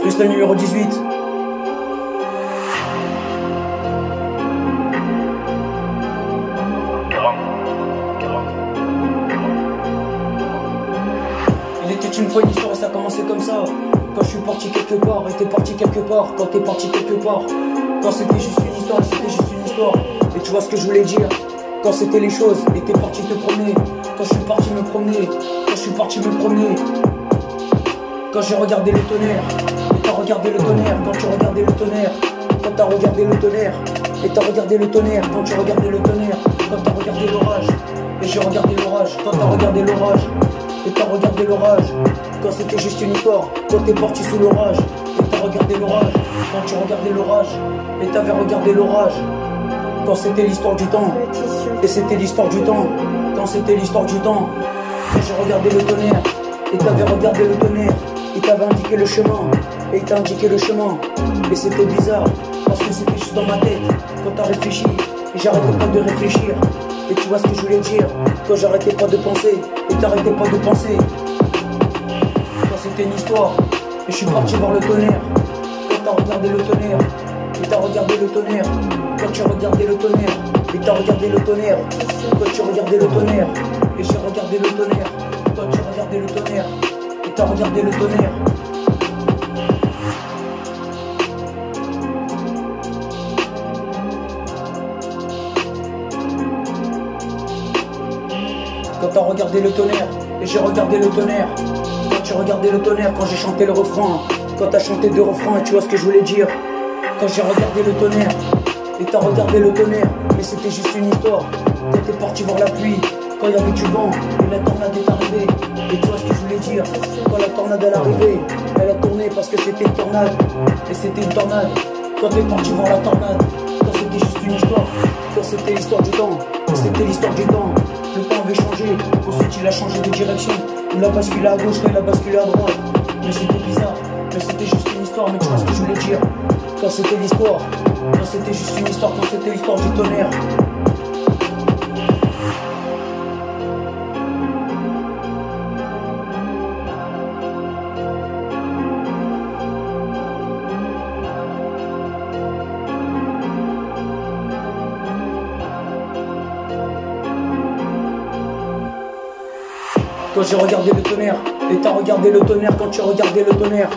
Freestyle numéro 18. Il était une fois une histoire et ça a commencé comme ça. Quand je suis parti quelque part, et t'es parti quelque part. Quand t'es parti quelque part. Quand c'était juste une histoire, c'était juste une histoire. Et tu vois ce que je voulais dire. Quand c'était les choses, et t'es parti te promener. Quand je suis parti me promener. Quand je suis parti me promener. Quand j'ai regardé le tonnerre. Et t'as regardé le tonnerre. Quand tu regardais le tonnerre. Quand t'as regardé le tonnerre. Et t'as regardé le tonnerre. Quand tu regardais le tonnerre. Quand t'as regardé l'orage. Et j'ai regardé l'orage. Quand t'as regardé l'orage. Et t'as regardé l'orage. Quand c'était juste une histoire. Quand t'es parti sous l'orage. Et t'as regardé l'orage. Quand tu regardais l'orage. Et t'avais regardé l'orage. Quand c'était l'histoire du temps. Et c'était l'histoire du temps. Quand c'était l'histoire du temps. Quand j'ai regardé le tonnerre. Et t'avais regardé le tonnerre. Il t'avait indiqué le chemin. Et il t'a indiqué le chemin. Et c'était bizarre. Parce que c'était juste dans ma tête. Quand t'as réfléchi. Et j'arrêtais pas de réfléchir. Et tu vois ce que je voulais dire. Quand j'arrêtais pas de penser. Et t'arrêtais pas de penser. Quand c'était une histoire. Et je suis parti voir le tonnerre. Quand t'as regardé le tonnerre. Et t'as regardé le tonnerre. Quand tu regardais le tonnerre. Et t'as regardé le tonnerre. Quand tu regardais le tonnerre. Et j'ai regardé le tonnerre. Quand tu regardais le tonnerre. Et t'as regardé le tonnerre. Quand t'as regardé le tonnerre. Et j'ai regardé le tonnerre. Quand tu regardais le tonnerre. Quand j'ai chanté le refrain. Quand t'as chanté deux refrains. Et tu vois ce que je voulais dire. Quand j'ai regardé le tonnerre. Et t'as regardé le tonnerre. Mais c'était juste une histoire. Quand t'es parti voir la pluie. Quand il y avait du vent. Et la tornade est arrivée. Et tu vois ce que je voulais dire. Quand la tornade elle est arrivée. Elle a tourné parce que c'était une tornade. Et c'était une tornade. Quand t'es parti voir la tornade. Quand c'était juste une histoire. Quand c'était l'histoire du temps. C'était l'histoire du temps. Le temps avait changé. Ensuite il a changé de direction. Il a basculé à gauche. Là il a basculé à droite. Mais c'était bizarre. Mais c'était juste une histoire. Mais tu vois ce que je voulais dire. Quand c'était l'histoire. Quand c'était juste une histoire. Quand c'était l'histoire du tonnerre. Quand j'ai regardé le tonnerre. Et t'as regardé le tonnerre. Quand tu regardais le tonnerre.